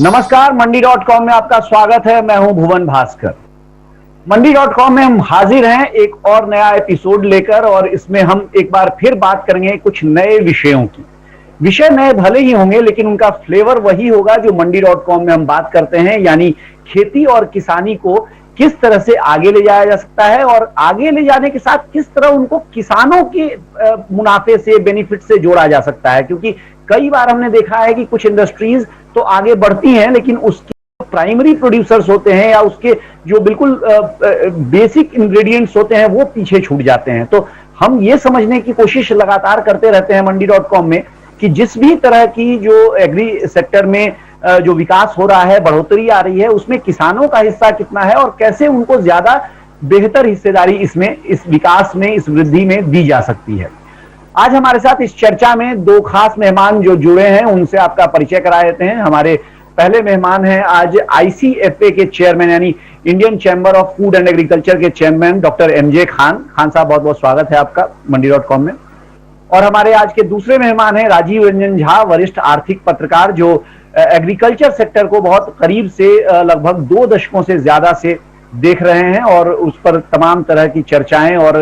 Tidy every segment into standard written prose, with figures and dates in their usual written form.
नमस्कार, मंडी.com में आपका स्वागत है। मैं हूं भुवन भास्कर। मंडी.com में हम हाजिर हैं एक और नया एपिसोड लेकर, और इसमें हम एक बार फिर बात करेंगे कुछ नए विषयों की। विषय नए भले ही होंगे, लेकिन उनका फ्लेवर वही होगा जो मंडी.com में हम बात करते हैं, यानी खेती और किसानी को किस तरह से आगे ले जाया जा सकता है, और आगे ले जाने के साथ किस तरह उनको किसानों के मुनाफे से, बेनिफिट से जोड़ा जा सकता है। क्योंकि कई बार हमने देखा है कि कुछ इंडस्ट्रीज तो आगे बढ़ती हैं, लेकिन उसके प्राइमरी प्रोड्यूसर्स होते हैं या उसके जो बिल्कुल बेसिक इंग्रेडिएंट्स होते हैं वो पीछे छूट जाते हैं। तो हम ये समझने की कोशिश लगातार करते रहते हैं मंडी.com में कि जिस भी तरह की जो एग्री सेक्टर में जो विकास हो रहा है, बढ़ोतरी आ रही है, उसमें किसानों का हिस्सा कितना है और कैसे उनको ज्यादा बेहतर हिस्सेदारी इसमें, इस विकास में, इस वृद्धि में दी जा सकती है। आज हमारे साथ इस चर्चा में दो खास मेहमान जो जुड़े हैं, उनसे आपका परिचय करा देते हैं। हमारे पहले मेहमान हैं आज ICFA के चेयरमैन, यानी Indian chamber of food and agriculture के chairman doctor MJ Khan. Khan साहब, बहुत बहुत स्वागत है आपका मंडी.com में। और हमारे आज के दूसरे मेहमान हैं राजीव रंजन झा, वरिष्ठ आर्थिक पत्रकार, जो एग्रीकल्चर सेक्टर को बहुत करीब से, लगभग 2 दशकों से ज्यादा से देख रहे हैं और उस पर तमाम तरह की चर्चाएं और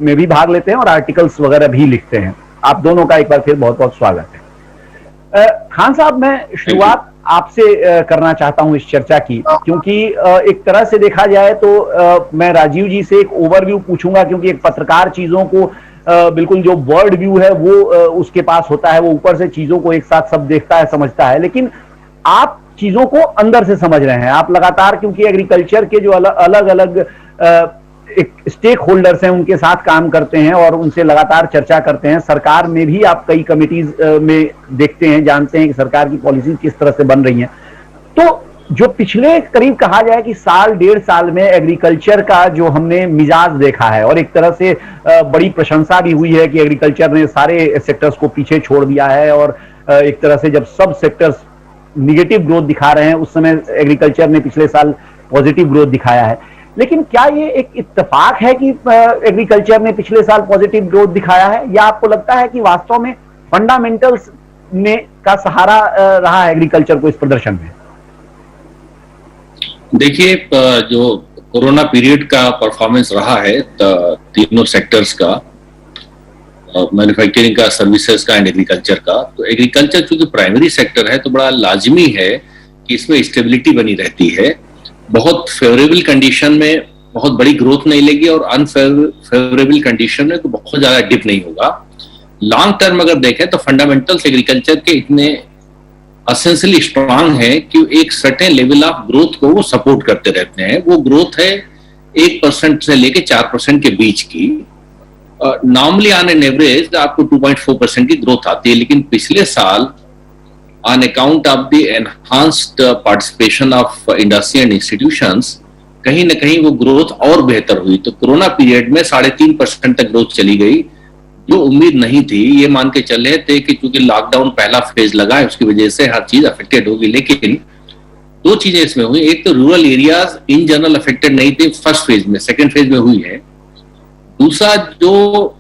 में भी भाग लेते हैं और आर्टिकल्स वगैरह भी लिखते हैं। आप दोनों का एक बार फिर बहुत बहुत स्वागत है। खान साहब, मैं शुरुआत आपसे करना चाहता हूं इस चर्चा की, क्योंकि एक तरह से देखा जाए तो मैं राजीव जी से एक ओवरव्यू पूछूंगा, क्योंकि एक पत्रकार चीजों को बिल्कुल जो वर्ड व्यू है वो उसके पास होता है, वो ऊपर से चीजों को एक साथ सब देखता है, समझता है। लेकिन आप चीजों को अंदर से समझ रहे हैं। आप लगातार, क्योंकि एग्रीकल्चर के जो अलग अलग एक स्टेक होल्डर्स हैं, उनके साथ काम करते हैं और उनसे लगातार चर्चा करते हैं। सरकार में भी आप कई कमिटीज में देखते हैं, जानते हैं कि सरकार की पॉलिसी किस तरह से बन रही हैं। तो जो पिछले करीब कहा जाए कि साल, 1.5 साल में एग्रीकल्चर का जो हमने मिजाज देखा है, और एक तरह से बड़ी प्रशंसा भी हुई है कि एग्रीकल्चर ने सारे सेक्टर्स को पीछे छोड़ दिया है, और एक तरह से जब सब सेक्टर्स निगेटिव ग्रोथ दिखा रहे हैं, उस समय एग्रीकल्चर ने पिछले साल पॉजिटिव ग्रोथ दिखाया है। लेकिन क्या ये एक इत्तेफाक है कि एग्रीकल्चर ने पिछले साल पॉजिटिव ग्रोथ दिखाया है, या आपको लगता है कि वास्तव में फंडामेंटल्स ने का सहारा रहा है एग्रीकल्चर को इस प्रदर्शन में? देखिए, जो कोरोना पीरियड का परफॉर्मेंस रहा है तीनों सेक्टर्स का, मैन्युफैक्चरिंग का, सर्विसेज का एंड एग्रीकल्चर का, तो एग्रीकल्चर चूंकि प्राइमरी सेक्टर है तो बड़ा लाजमी है कि इसमें स्टेबिलिटी बनी रहती है। बहुत फेवरेबल कंडीशन में बहुत बड़ी ग्रोथ नहीं लेगी और अनफेवरेबल कंडीशन में तो बहुत ज्यादा डिप नहीं होगा। लॉन्ग टर्म अगर देखें तो फंडामेंटल्स एग्रीकल्चर के इतने एसेंशियली स्ट्रांग है कि एक सर्टेन लेवल ऑफ ग्रोथ को वो सपोर्ट करते रहते हैं। वो ग्रोथ है 1% से लेके 4% के बीच की। नॉर्मली ऑन एन एवरेज आपको 2.4% की ग्रोथ आती है, लेकिन पिछले साल on account of the enhanced participation of industry and institutions कहीं ना कहीं वो ग्रोथ और बेहतर हुई। तो कोरोना पीरियड में 3.5% तक ग्रोथ चली गई, जो उम्मीद नहीं थी। ये मान के चल रहे थे कि चूंकि लॉकडाउन पहला फेज लगा है, उसकी वजह से हर चीज अफेक्टेड होगी। लेकिन 2 चीजें इसमें हुई। एक तो rural areas in general affected नहीं थे फर्स्ट फेज में, सेकेंड फेज में हुई है। दूसरा, जो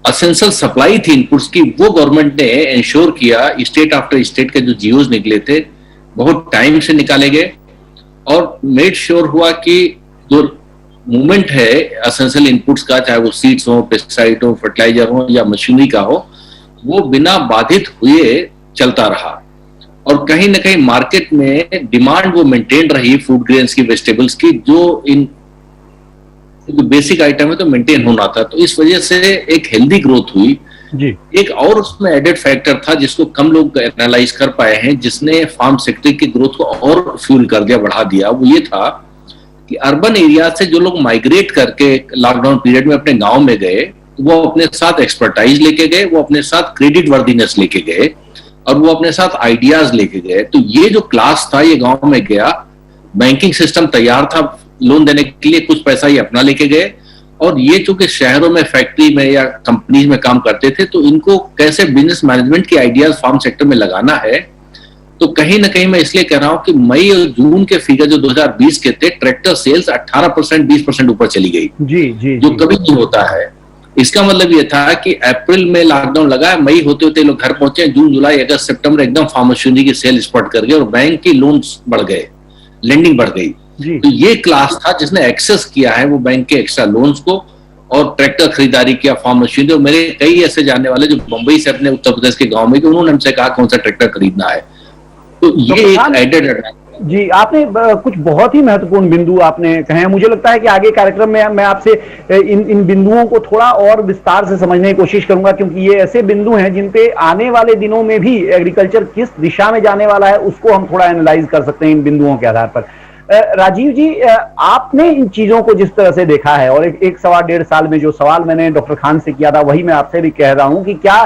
असेंशियल सप्लाई थी इनपुट्स की, वो गवर्नमेंट ने इंश्योर किया। स्टेट आफ्टर स्टेट के जो जियोज निकले थे बहुत टाइम से निकाले गए और मेड श्योर हुआ कि जो मूवमेंट है एसेंशियल इनपुट्स का, चाहे वो सीड्स हो, पेस्टिसाइड हो, फर्टिलाइजर हो या मशीनरी का हो, वो बिना बाधित हुए चलता रहा। और कहीं ना कहीं मार्केट में डिमांड वो मेंटेन रही फूड ग्रेन्स की, वेजिटेबल्स की, जो इन बेसिक आइटम है तो मेंटेन होना था। तो इस वजह से एक हेल्दी ग्रोथ हुई जी। एक और उसमें एडेड फैक्टर था जिसको कम लोग एनालाइज कर पाए हैं, जिसने फार्म सेक्टर की ग्रोथ को और फ्यूल कर दिया, बढ़ा दिया। वो ये था कि अर्बन एरिया से जो लोग माइग्रेट करके लॉकडाउन पीरियड में अपने गांव में गए, वो अपने साथ एक्सपर्टाइज लेके गए, वो अपने साथ क्रेडिट वर्दीनेस लेके गए और वो अपने साथ आइडियाज लेके गए। तो ये जो क्लास था ये गांव में गया, बैंकिंग सिस्टम तैयार था लोन देने के लिए, कुछ पैसा ये अपना लेके गए। और ये चूंकि शहरों में फैक्ट्री में या कंपनीज में काम करते थे, तो इनको कैसे बिजनेस मैनेजमेंट की आइडियाज फार्म सेक्टर में लगाना है। तो कहीं ना कहीं मैं इसलिए कह रहा हूं कि मई और जून के फिगर जो 2020 के थे, ट्रैक्टर सेल्स 18%, 20% ऊपर चली गई, जी, जो कभी नहीं होता है। इसका मतलब ये था कि अप्रैल में लॉकडाउन लगा है, मई होते होते लोग घर पहुंचे, जून जुलाई अगस्त सितंबर एकदम फार्म मशीनरी की सेल स्पॉट कर गए और बैंक की लोन्स बढ़ गए, लेंडिंग बढ़ गई। तो ये क्लास था जिसने एक्सेस किया है वो बैंक के एक्स्ट्रा लोन्स को और ट्रैक्टर खरीदारी किया, फार्म मशीनरी। और मेरे कई ऐसे जानने वाले जो मुंबई से अपने उत्तर प्रदेश के गांव में, उन्होंने हमसे कहा कौन सा ट्रैक्टर खरीदना है। तो ये एक एडेड एडवांटेज। जी, आपने कुछ बहुत ही महत्वपूर्ण बिंदु आपने कहे हैं। मुझे लगता है कि आगे कार्यक्रम में मैं आपसे इन बिंदुओं को थोड़ा और विस्तार से समझने की कोशिश करूंगा, क्योंकि ये ऐसे बिंदु हैं जिन पे आने वाले दिनों में भी एग्रीकल्चर किस दिशा में जाने वाला है उसको हम थोड़ा एनालाइज कर सकते हैं इन बिंदुओं के आधार पर। राजीव जी, आपने इन चीजों को जिस तरह से देखा है और एक सवा डेढ़ साल में जो सवाल मैंने डॉक्टर खान से किया था वही मैं आपसे भी कह रहा हूं कि क्या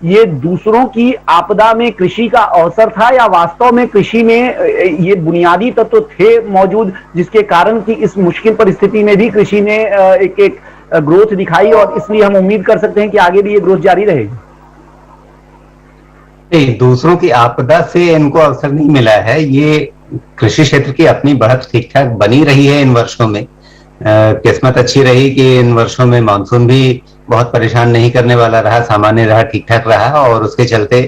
ये दूसरों की आपदा में कृषि का अवसर था या वास्तव में कृषि में ये बुनियादी तत्व थे मौजूद जिसके कारण कि इस मुश्किल परिस्थिति में भी कृषि ने एक ग्रोथ दिखाई और इसलिए हम उम्मीद कर सकते हैं कि आगे भी ये ग्रोथ जारी रहेगी? नहीं, दूसरों की आपदा से इनको अवसर नहीं मिला है। ये कृषि क्षेत्र की अपनी बढ़त ठीक ठाक बनी रही है इन वर्षों में। किस्मत अच्छी रही कि इन वर्षों में मानसून भी बहुत परेशान नहीं करने वाला रहा, सामान्य रहा, ठीक ठाक रहा और उसके चलते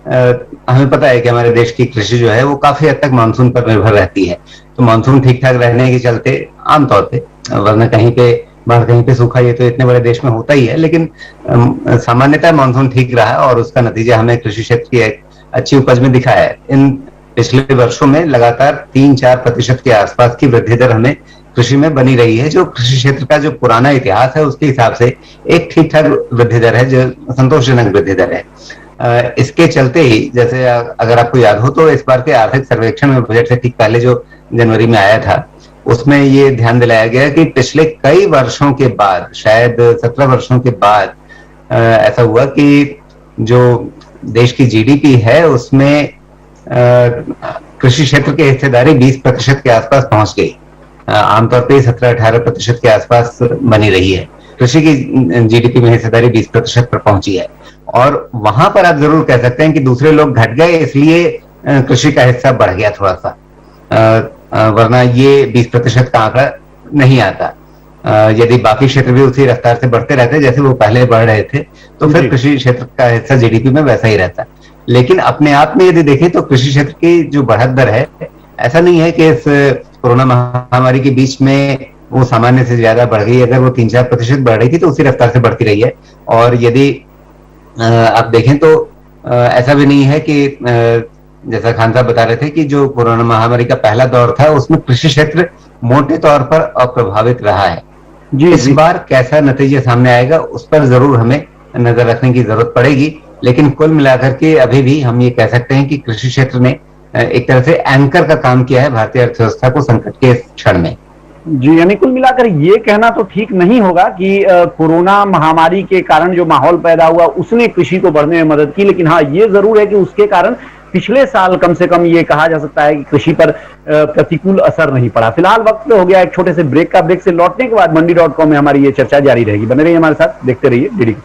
हमें पता है कि हमारे देश की कृषि जो है वो काफी हद तक मानसून पर निर्भर रहती है। तो मानसून ठीक ठाक रहने के चलते आमतौर पे, वरना कहीं पे बाढ़ कहीं पे सूखा, ये तो इतने बड़े देश में होता ही है, लेकिन सामान्यतः मानसून ठीक रहा और उसका नतीजा हमें कृषि क्षेत्र की एक अच्छी उपज में दिखा है। इन पिछले वर्षों में लगातार 3-4% के आसपास की वृद्धि दर हमें कृषि में बनी रही है, जो कृषि क्षेत्र का जो पुराना इतिहास है उसके हिसाब से एक ठीक ठाक वृद्धि दर है, जो संतोषजनक वृद्धि दर है। इसके चलते ही, जैसे अगर आपको याद हो तो इस बार के आर्थिक सर्वेक्षण में बजट से ठीक पहले जो जनवरी में आया था उसमें ये ध्यान दिलाया गया कि पिछले कई वर्षों के बाद, शायद 17 वर्षों के बाद ऐसा हुआ कि जो देश की जीडीपी है उसमें कृषि क्षेत्र की हिस्सेदारी 20% के आसपास पहुंच गई। आमतौर पर 17-18% के आसपास बनी रही है। कृषि की जीडीपी में हिस्सेदारी 20% पर पहुंची है और वहां पर आप जरूर कह सकते हैं कि दूसरे लोग घट गए इसलिए कृषि का हिस्सा बढ़ गया थोड़ा सा, वरना ये 20% का आंकड़ा नहीं आता। यदि बाकी क्षेत्र भी उसी रफ्तार से बढ़ते रहते जैसे वो पहले बढ़ रहे थे तो फिर कृषि क्षेत्र का हिस्सा जीडीपी में वैसा ही रहता। लेकिन अपने आप में यदि देखें तो कृषि क्षेत्र की जो बढ़त दर है, ऐसा नहीं है कि इस कोरोना महामारी के बीच में वो सामान्य से ज्यादा बढ़ गई। अगर वो 3-4% बढ़ रही थी तो उसी रफ्तार से बढ़ती रही है। और यदि आप देखें तो ऐसा भी नहीं है कि जैसा खान साहब बता रहे थे कि जो कोरोना महामारी का पहला दौर था उसमें कृषि क्षेत्र मोटे तौर पर अप्रभावित रहा है। इस बार कैसा नतीजा सामने आएगा उस पर जरूर हमें नजर रखने की जरूरत पड़ेगी, लेकिन कुल मिलाकर के अभी भी हम ये कह सकते हैं कि कृषि क्षेत्र ने एक तरह से एंकर का काम किया है भारतीय अर्थव्यवस्था को संकट के क्षण में। जी, यानी कुल मिलाकर ये कहना तो ठीक नहीं होगा कि कोरोना महामारी के कारण जो माहौल पैदा हुआ उसने कृषि को बढ़ने में मदद की, लेकिन हाँ ये जरूर है कि उसके कारण पिछले साल कम से कम ये कहा जा सकता है कि कृषि पर प्रतिकूल असर नहीं पड़ा। फिलहाल वक्त हो गया एक छोटे से ब्रेक का। ब्रेक से लौटने के बाद मंडी.com में हमारी ये चर्चा जारी रहेगी। बने रहिए हमारे साथ, देखते रहिए डीडी।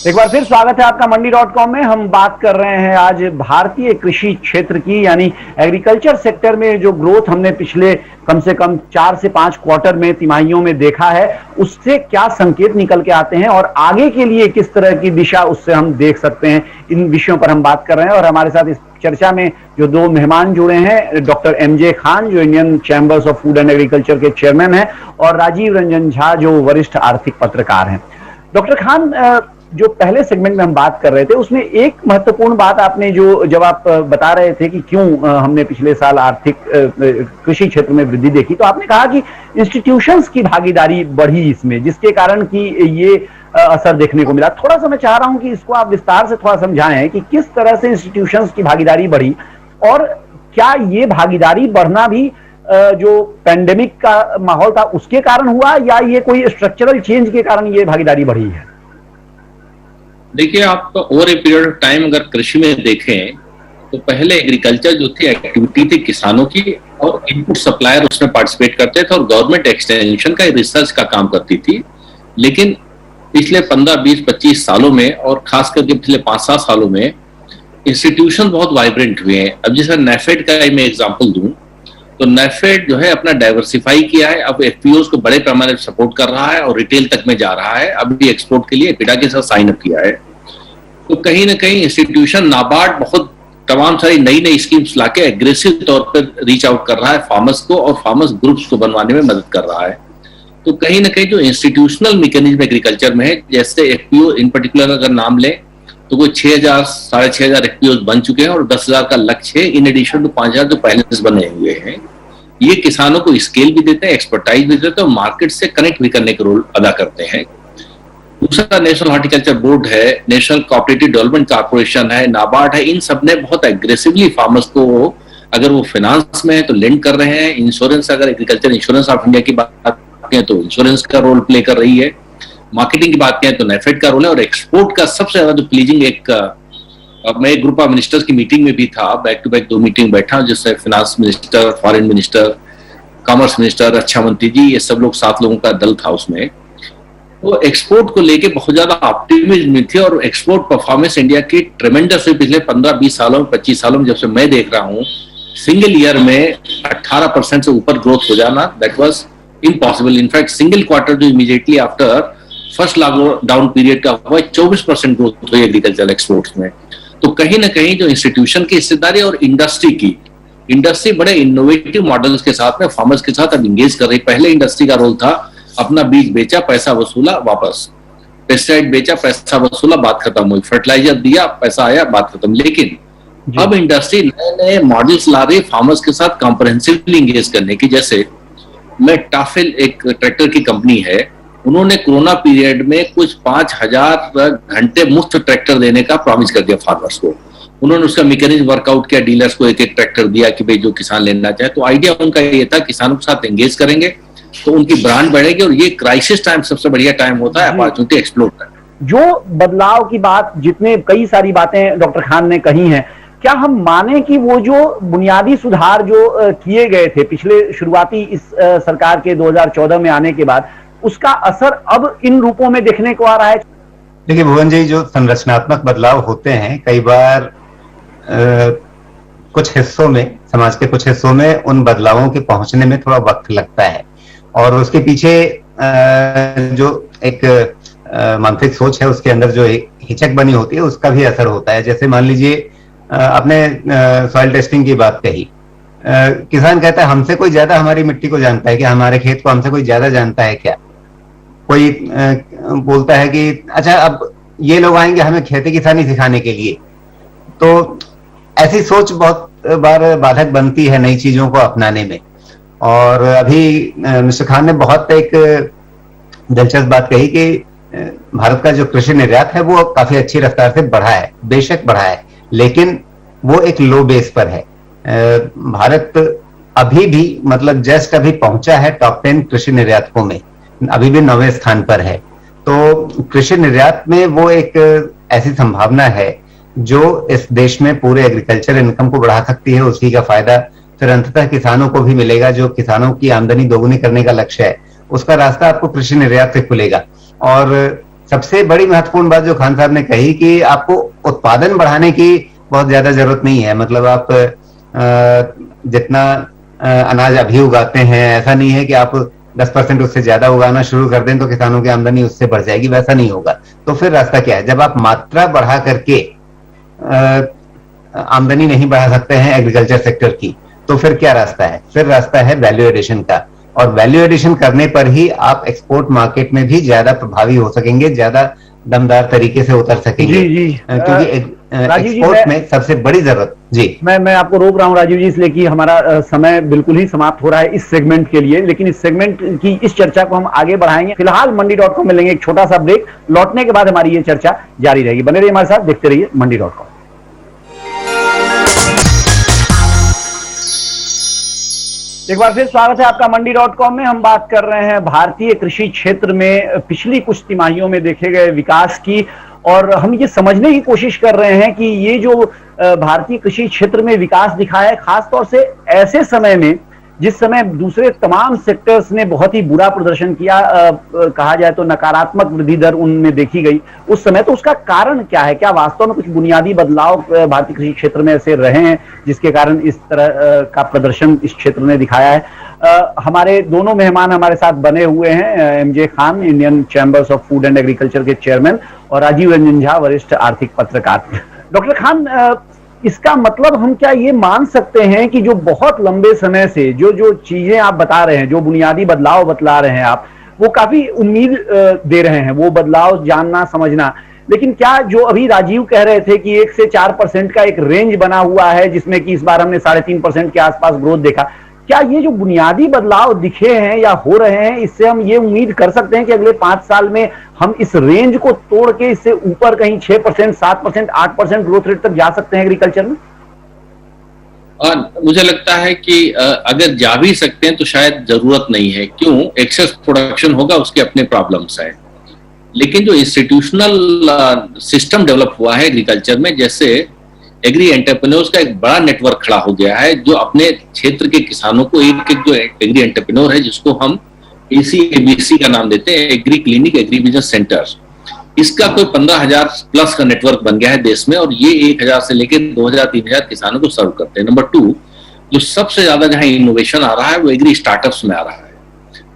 एक बार फिर स्वागत है आपका मंडी.com में। हम बात कर रहे हैं आज भारतीय कृषि क्षेत्र की, यानी एग्रीकल्चर सेक्टर में जो ग्रोथ हमने पिछले कम से कम 4 से 5 क्वार्टर में, तिमाहियों में देखा है, उससे क्या संकेत निकल के आते हैं और आगे के लिए किस तरह की दिशा उससे हम देख सकते हैं। इन विषयों पर हम बात कर रहे हैं और हमारे साथ इस चर्चा में जो दो मेहमान जुड़े हैं, डॉक्टर MJ खान जो Indian chambers of food and agriculture के चेयरमैन हैं और राजीव रंजन झा जो वरिष्ठ आर्थिक पत्रकार हैं। डॉक्टर खान, जो पहले सेगमेंट में हम बात कर रहे थे उसमें एक महत्वपूर्ण बात आपने जो जब आप बता रहे थे कि क्यों हमने पिछले साल आर्थिक कृषि क्षेत्र में वृद्धि देखी, तो आपने कहा कि इंस्टीट्यूशंस की भागीदारी बढ़ी इसमें, जिसके कारण कि ये असर देखने को मिला। थोड़ा सा मैं चाह रहा हूं कि इसको आप विस्तार से थोड़ा समझाएं कि किस तरह से इंस्टीट्यूशंस की भागीदारी बढ़ी और क्या ये भागीदारी बढ़ना भी जो पैंडेमिक का माहौल था उसके कारण हुआ या ये कोई स्ट्रक्चरल चेंज के कारण ये भागीदारी बढ़ी है? देखिए, आप over a period of time अगर कृषि में देखें तो पहले एग्रीकल्चर जो थी एक्टिविटी थी किसानों की और इनपुट सप्लायर उसमें पार्टिसिपेट करते थे और गवर्नमेंट एक्सटेंशन का रिसर्च का काम करती थी। लेकिन पिछले 15, 20, 25 सालों में और खास करके पिछले 5-7 सालों में इंस्टीट्यूशन बहुत वाइब्रेंट हुए हैं। अब जैसे नेफेड का मैं एग्जांपल दूं तो नेफेड जो है अपना डाइवर्सिफाई किया है, अब एफपीओज को बड़े पैमाने पर सपोर्ट कर रहा है और रिटेल तक में जा रहा है। अभी एक्सपोर्ट के लिए एपिडा के साथ साइन अप किया है। तो कहीं ना कहीं इंस्टीट्यूशन नाबार्ड बहुत तमाम सारी नई नई स्कीम्स लाके एग्रेसिव तौर पर रीच आउट कर रहा है फार्मर्स को, और फार्मर्स ग्रुप्स को बनवाने में मदद कर रहा है। तो कहीं ना कहीं जो इंस्टीट्यूशनल मैकेनिज्म एग्रीकल्चर में है, जैसे एफपीओ इन पर्टिकुलर अगर नाम लें तो कोई 6,000 6,500 एफपीओ बन चुके हैं और 10,000 का लक्ष्य है, इन एडिशन टू 5,000 जो पहले से बने हुए हैं। ये किसानों को स्केल भी देते हैं, एक्सपर्टाइज भी देते हैं और मार्केट से कनेक्ट भी करने का रोल अदा करते हैं। दूसरा नेशनल हॉर्टिकल्चर बोर्ड है, नेशनल कोऑपरेटिव डेवलपमेंट कॉर्पोरेशन है, नाबार्ड है, इन सब ने बहुत एग्रेसिवली फार्मर्स को, अगर वो फाइनेंस में है तो लेंड कर रहे हैं। इंश्योरेंस, अगर एग्रीकल्चर इंश्योरेंस ऑफ इंडिया की बात करें तो इंश्योरेंस का रोल प्ले कर रही है। मार्केटिंग की बात करें तो नेफेड का रोल है। और एक्सपोर्ट का सबसे ज्यादा जो प्लीजिंग, मैं एक ग्रुप ऑफ मिनिस्टर्स की मीटिंग में भी था, बैक टू बैक 2 मीटिंग बैठा, जिससे finance minister, foreign minister, commerce minister, रक्षा मंत्री जी, ये सब लोग 7 लोगों का दल था उसमें। तो एक्सपोर्ट को लेके बहुत ज्यादा ऑप्टिमिज्म थी और एक्सपोर्ट परफॉर्मेंस इंडिया की ट्रेमेंडस हुई पिछले 15-20 सालों में, 25 सालों में। जब से मैं देख रहा हूँ सिंगल ईयर में 18% से ऊपर ग्रोथ हो जाना, that was impossible. In fact single quarter जो immediately after first lockdown period का हुआ, 24% ग्रोथ हुई एग्रीकल्चर एक्सपोर्ट्स में। तो कहीं ना कहीं जो इंस्टीट्यूशन की हिस्सेदारी और इंडस्ट्री बड़े इनोवेटिव मॉडल्स के साथ में फार्मर्स के साथ अब इंगेज कर रही। पहले इंडस्ट्री का रोल था अपना बीज बेचा, पैसा वसूला, वापस पेस्टिसाइड बेचा, पैसा वसूला, बात खत्म हुई, फर्टिलाइजर दिया, पैसा आया, बात खत्म। लेकिन अब इंडस्ट्री नए नए मॉडल्स ला रही है फार्मर्स के साथ कॉम्प्रहेंसिवली इंगेज करने की। जैसे मैं टाफिल, एक ट्रैक्टर की कंपनी है, उन्होंने कोरोना पीरियड में कुछ 5,000 घंटे मुफ्त ट्रैक्टर देने का प्रॉमिस कर दिया फार्मर्स को। उन्होंने उसका मैकेनिज्म वर्कआउट किया, डीलर्स को एक एक ट्रैक्टर दिया कि भाई जो किसान लेना चाहे। तो आइडिया उनका ये था किसानों के साथ एंगेज करेंगे तो उनकी ब्रांड बढ़ेगी, और ये क्राइसिस टाइम सबसे बढ़िया टाइम होता है अपॉर्चुनिटी एक्सप्लोर करने। जो बदलाव की बात, जितने कई सारी बातें डॉक्टर खान ने कही हैं, क्या हम माने कि वो जो बुनियादी सुधार जो किए गए थे पिछले शुरुआती इस सरकार के 2014 में आने के बाद, उसका असर अब इन रूपों में देखने को आ रहा है? देखिए भुवन जी, जो संरचनात्मक बदलाव होते हैं कई बार कुछ हिस्सों में, समाज के कुछ हिस्सों में उन बदलावों के पहुंचने में थोड़ा वक्त लगता है, और उसके पीछे जो एक मानसिक सोच है, उसके अंदर जो एक हिचक बनी होती है, उसका भी असर होता है। जैसे मान लीजिए आपने सॉइल टेस्टिंग की बात कही, किसान कहता है हमसे कोई ज्यादा हमारी मिट्टी को जानता है क्या, हमारे खेत को हमसे कोई ज्यादा जानता है क्या। कोई बोलता है कि अच्छा अब ये लोग आएंगे हमें खेती किसानी सिखाने के लिए। तो ऐसी सोच बहुत बार बाधक बनती है नई चीजों को अपनाने में। और अभी मिस्टर खान ने बहुत एक दिलचस्प बात कही कि भारत का जो कृषि निर्यात है वो काफी अच्छी रफ्तार से बढ़ा है, बेशक बढ़ा है, लेकिन वो एक लो बेस पर है। भारत अभी भी मतलब जस्ट अभी पहुंचा है टॉप 10 कृषि निर्यातकों में, अभी भी 9वें स्थान पर है। तो कृषि निर्यात में वो एक ऐसी संभावना है जो इस देश में पूरे एग्रीकल्चर इनकम को बढ़ा सकती है। उसी का फायदा फिर अंततः किसानों को भी मिलेगा। जो किसानों की आमदनी दोगुनी करने का लक्ष्य है, उसका रास्ता आपको कृषि निर्यात से खुलेगा। और सबसे बड़ी महत्वपूर्ण बात जो खान साहब ने कही कि आपको उत्पादन बढ़ाने की बहुत ज्यादा जरूरत नहीं है। मतलब आप जितना अनाज अभी उगाते हैं, ऐसा नहीं है कि आप 10% उससे ज्यादा उगाना शुरू कर दें तो किसानों की आमदनी उससे बढ़ जाएगी, वैसा नहीं होगा। तो फिर रास्ता क्या है? जब आप मात्रा बढ़ा करके आमदनी नहीं बढ़ा सकते हैं एग्रीकल्चर सेक्टर की, तो फिर क्या रास्ता है? फिर रास्ता है वैल्यू एडिशन का। और वैल्यू एडिशन करने पर ही आप एक्सपोर्ट मार्केट में भी ज्यादा प्रभावी हो सकेंगे, ज्यादा दमदार तरीके से उतर सकेंगे। जी। क्योंकि एक्सपोर्ट में सबसे बड़ी जरूरत। जी, मैं आपको रोक रहा हूं राजीव जी, इसलिए कि हमारा समय बिल्कुल ही समाप्त हो रहा है इस सेगमेंट के लिए। लेकिन इस सेगमेंट की इस चर्चा को हम आगे बढ़ाएंगे। फिलहाल मंडी.com में लेंगे एक छोटा सा ब्रेक, लौटने के बाद हमारी ये चर्चा जारी रहेगी। बने रहिए हमारे साथ, देखते रहिए मंडी.com। एक बार फिर स्वागत है आपका मंडी.com में। हम बात कर रहे हैं भारतीय कृषि क्षेत्र में पिछली कुछ तिमाहियों में देखे गए विकास की, और हम ये समझने की कोशिश कर रहे हैं कि ये जो भारतीय कृषि क्षेत्र में विकास दिखा है, खासतौर से ऐसे समय में जिस समय दूसरे तमाम सेक्टर्स ने बहुत ही बुरा प्रदर्शन किया, कहा जाए तो नकारात्मक वृद्धि दर उनमें देखी गई उस समय, तो उसका कारण क्या है? क्या वास्तव में कुछ बुनियादी बदलाव भारतीय कृषि क्षेत्र में ऐसे रहे हैं जिसके कारण इस तरह का प्रदर्शन इस क्षेत्र ने दिखाया है? हमारे दोनों मेहमान हमारे साथ बने हुए हैं, MJ Khan, Indian chambers of food and agriculture के चेयरमैन, और राजीव रंजन झा, वरिष्ठ आर्थिक पत्रकार। डॉक्टर खान, इसका मतलब हम क्या ये मान सकते हैं कि जो बहुत लंबे समय से जो चीजें आप बता रहे हैं, जो बुनियादी बदलाव बतला रहे हैं आप, वो काफी उम्मीद दे रहे हैं, वो बदलाव जानना समझना, लेकिन क्या जो अभी राजीव कह रहे थे कि 1 से 4% का एक रेंज बना हुआ है जिसमें कि इस बार हमने 3.5% के आसपास ग्रोथ देखा, क्या ये जो बुनियादी बदलाव दिखे हैं या हो रहे हैं, इससे हम ये उम्मीद कर सकते हैं कि अगले 5 साल में हम इस रेंज को तोड़ के इससे ऊपर कहीं 6%, 7%, 8% ग्रोथ रेट तक जा सकते हैं एग्रीकल्चर में? मुझे लगता है कि अगर जा भी सकते हैं तो शायद जरूरत नहीं है। क्यों? एक्सेस प्रोडक्शन होगा, उसके अपने प्रॉब्लम्स हैं। लेकिन जो इंस्टीट्यूशनल सिस्टम डेवलप हुआ है एग्रीकल्चर में, जैसे एग्री एंटरप्रेन्योर्स का एक बड़ा नेटवर्क खड़ा हो गया है, जो अपने क्षेत्र के किसानों को एक जो एग्री एंटरप्रेन्योर है, जिसको हम ACABC का नाम देते हैं, agree clinic, agri business centres, इसका कोई 15,000 प्लस का नेटवर्क बन गया है देश में, और ये 1,000 से लेकर 2,000, 3,000 किसानों को सर्व करते हैं। नंबर 2, जो सबसे ज्यादा जहां इनोवेशन आ रहा है वो एग्री स्टार्टअप्स में आ रहा है।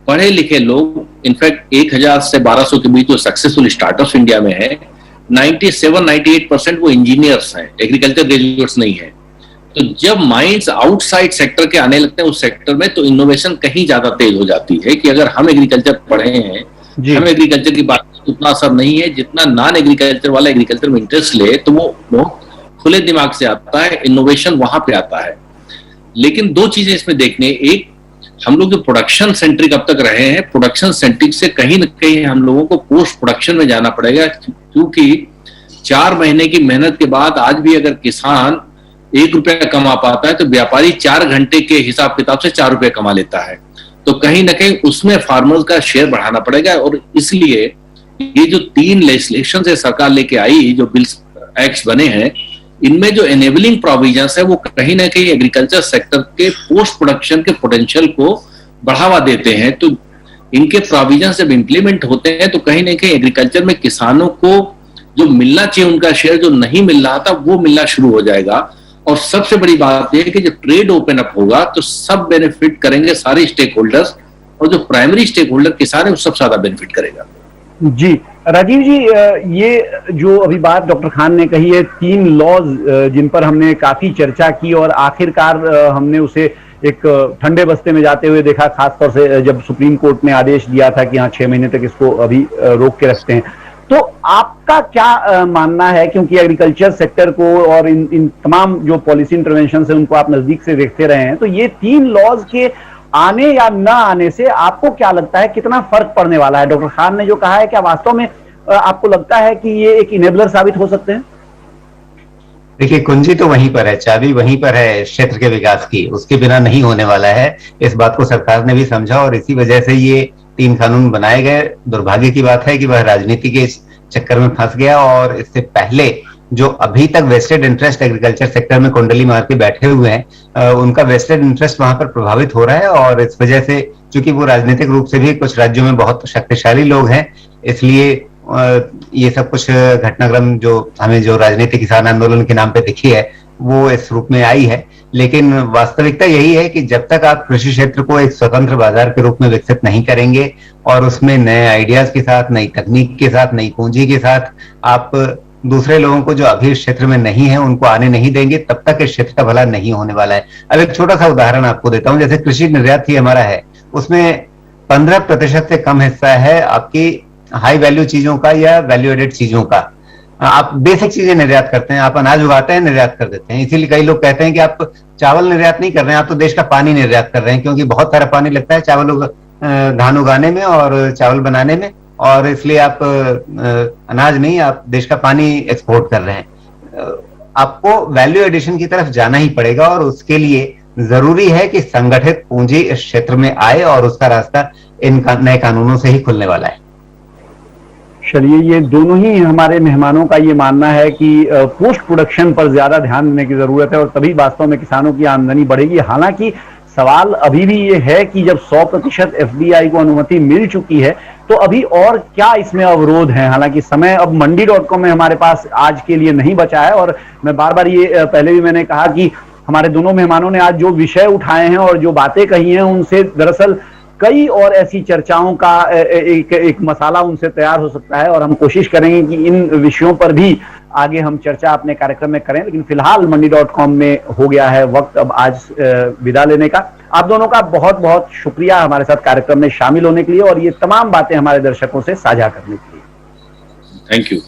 पढ़े लिखे लोग, इनफैक्ट 1,000 से 1,200 के बीच जो सक्सेसफुल स्टार्टअप्स इंडिया में है, 97-98% वो इंजीनियर्स हैं, एग्रीकल्चर ग्रेजुएट्स नहीं है। तो जब माइंड्स आउटसाइड सेक्टर के आने लगते हैं उस सेक्टर में, तो इनोवेशन कहीं ज्यादा तेज हो जाती है। कि अगर हम एग्रीकल्चर पढ़े हैं, हम एग्रीकल्चर की बात उतना असर नहीं है जितना नॉन एग्रीकल्चर वाला एग्रीकल्चर में इंटरेस्ट ले, तो वो बहुत खुले दिमाग से आता है, इनोवेशन वहां पे आता है। लेकिन 2 चीजें इसमें देखने, एक, हम लोग जो प्रोडक्शन सेंट्रिक अब तक रहे हैं, प्रोडक्शन सेंट्रिक से कहीं ना कहीं हम लोगों को पोस्ट प्रोडक्शन में जाना पड़ेगा, क्योंकि 4 महीने की मेहनत के बाद आज भी अगर किसान 1 रुपया कमा पाता है, तो व्यापारी 4 घंटे के हिसाब किताब से 4 रुपये कमा लेता है। तो कहीं ना कहीं उसमें फार्मर्स का शेयर बढ़ाना पड़ेगा, और इसलिए ये जो 3 लेजिस्लेशन से सरकार लेके आई, जो बिल्स एक्ट्स बने हैं, इनमें जो एनेबलिंग प्रोविजंस है वो कहीं ना कहीं एग्रीकल्चर सेक्टर के पोस्ट प्रोडक्शन के पोटेंशियल को बढ़ावा देते हैं। तो इनके प्रोविजन जब इंप्लीमेंट होते हैं तो कहीं ना कहीं एग्रीकल्चर में किसानों को जो मिलना चाहिए उनका शेयर, जो नहीं मिल रहा था, वो मिलना शुरू हो जाएगा। और सबसे बड़ी बात यह है कि जब ट्रेड ओपन अप होगा तो सब बेनिफिट करेंगे, सारे स्टेक होल्डर्स, और जो प्राइमरी स्टेक होल्डर किसान है वो सबसे ज्यादा बेनिफिट करेगा। जी राजीव जी, ये जो अभी बात डॉक्टर खान ने कही है, 3 लॉज जिन पर हमने काफी चर्चा की और आखिरकार हमने उसे एक ठंडे बस्ते में जाते हुए देखा, खासतौर से जब सुप्रीम कोर्ट ने आदेश दिया था कि हाँ 6 महीने तक इसको अभी रोक के रखते हैं। तो आपका क्या मानना है, क्योंकि एग्रीकल्चर सेक्टर को और इन तमाम जो पॉलिसी इंटरवेंशन है उनको आप नजदीक से देखते रहे हैं, तो ये 3 लॉज के आने या ना आने से आपको क्या लगता है कितना फर्क पड़ने वाला है? डॉक्टर खान ने जो कहा है, क्या वास्तव में आपको लगता है कि ये एक इनेबलर साबित हो सकते हैं? देखिए, कुंजी तो वहीं पर है, चाबी वहीं पर है क्षेत्र के विकास की, उसके बिना नहीं होने वाला है। इस बात को सरकार ने भी समझा और इसी वजह से ये 3 कानून बनाए गए। दुर्भाग्य की बात है कि वह राजनीति के चक्कर में फंस गया, और इससे पहले जो अभी तक वेस्टेड इंटरेस्ट एग्रीकल्चर सेक्टर में कुंडली मार के बैठे हुए हैं, उनका वेस्टेड इंटरेस्ट वहां पर प्रभावित हो रहा है। और इस वजह से, चूंकि वो राजनीतिक रूप से भी कुछ राज्यों में बहुत शक्तिशाली लोग हैं, इसलिए ये सब कुछ घटनाक्रम जो हमें जो राजनीतिक किसान आंदोलन के नाम पे दिखी है वो इस रूप में आई है। लेकिन वास्तविकता यही है कि जब तक आप कृषि क्षेत्र को एक स्वतंत्र बाजार के रूप में विकसित नहीं करेंगे और उसमें नए आइडियाज के साथ, नई तकनीक के साथ, नई पूंजी के साथ आप दूसरे लोगों को जो अभी इस क्षेत्र में नहीं है उनको आने नहीं देंगे, तब तक इस क्षेत्र का भला नहीं होने वाला है। अब एक छोटा सा उदाहरण आपको देता हूं। जैसे कृषि निर्यात ही हमारा है, उसमें 15% से कम हिस्सा है आपकी हाई वैल्यू चीजों का या वैल्यू एडेड चीजों का। आप बेसिक चीजें निर्यात करते हैं, आप अनाज उगाते हैं, निर्यात कर देते हैं। इसीलिए कई लोग कहते हैं कि आप चावल निर्यात नहीं कर रहे हैं, आप तो देश का पानी निर्यात कर रहे हैं, क्योंकि बहुत सारा पानी लगता है धान उगाने में और चावल बनाने में, और इसलिए आप अनाज नहीं, आप देश का पानी एक्सपोर्ट कर रहे हैं। आपको वैल्यू एडिशन की तरफ जाना ही पड़ेगा, और उसके लिए जरूरी है कि संगठित पूंजी इस क्षेत्र में आए, और उसका रास्ता इन नए कानूनों से ही खुलने वाला है। चलिए, ये दोनों ही हमारे मेहमानों का ये मानना है कि पोस्ट प्रोडक्शन पर ज्यादा ध्यान देने की जरूरत है, और तभी वास्तव में किसानों की आमदनी बढ़ेगी। हालांकि सवाल अभी भी ये है कि जब 100% एफडीआई को अनुमति मिल चुकी है तो अभी और क्या इसमें अवरोध है। हालांकि समय अब मंडी.com में हमारे पास आज के लिए नहीं बचा है, और मैं बार बार ये पहले भी मैंने कहा कि हमारे दोनों मेहमानों ने आज जो विषय उठाए हैं और जो बातें कही हैं उनसे दरअसल कई और ऐसी चर्चाओं का एक मसाला उनसे तैयार हो सकता है, और हम कोशिश करेंगे कि इन विषयों पर भी आगे हम चर्चा अपने कार्यक्रम में करें। लेकिन फिलहाल मंडी.com में हो गया है वक्त अब आज विदा लेने का। आप दोनों का बहुत बहुत शुक्रिया हमारे साथ कार्यक्रम में शामिल होने के लिए और ये तमाम बातें हमारे दर्शकों से साझा करने के लिए। Thank you.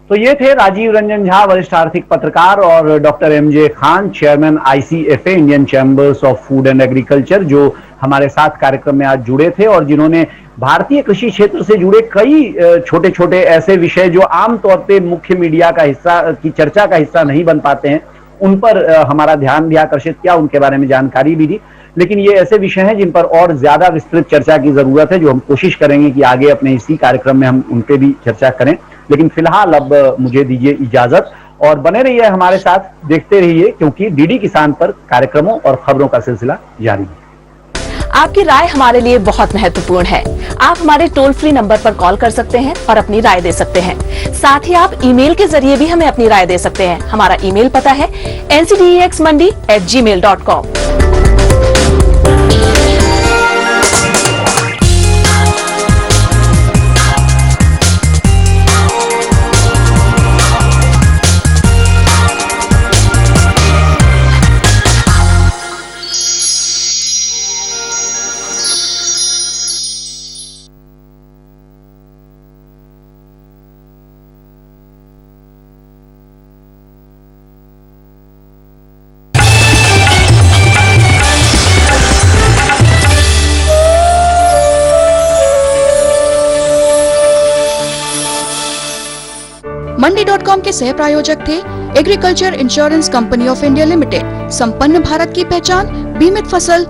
तो ये थे राजीव रंजन झा, वरिष्ठ आर्थिक पत्रकार, और doctor MJ Khan, chairman ICFA Indian chambers of food and agriculture, जो हमारे साथ कार्यक्रम में आज जुड़े थे और जिन्होंने भारतीय कृषि क्षेत्र से जुड़े कई छोटे छोटे ऐसे विषय जो आमतौर पे मुख्य मीडिया का हिस्सा की चर्चा का हिस्सा नहीं बन पाते हैं उन पर हमारा ध्यान भी आकर्षित किया, उनके बारे में जानकारी भी दी। लेकिन ये ऐसे विषय हैं जिन पर और ज्यादा विस्तृत चर्चा की जरूरत है, जो हम कोशिश करेंगे कि आगे अपने इसी कार्यक्रम में हम उन पे भी चर्चा करें। लेकिन फिलहाल अब मुझे दीजिए इजाजत, और बने रहिए हमारे साथ, देखते रहिए, क्योंकि डीडी किसान पर कार्यक्रमों और खबरों का सिलसिला जारी है। आपकी राय हमारे लिए बहुत महत्वपूर्ण है। आप हमारे टोल फ्री नंबर पर कॉल कर सकते हैं और अपनी राय दे सकते हैं। साथ ही आप ईमेल के जरिए भी हमें अपनी राय दे सकते हैं। हमारा ईमेल पता है ncdexmandi@gmail.com। मंडी.com के सह प्रायोजक थे agriculture insurance company of India limited. संपन्न भारत की पहचान बीमित फसल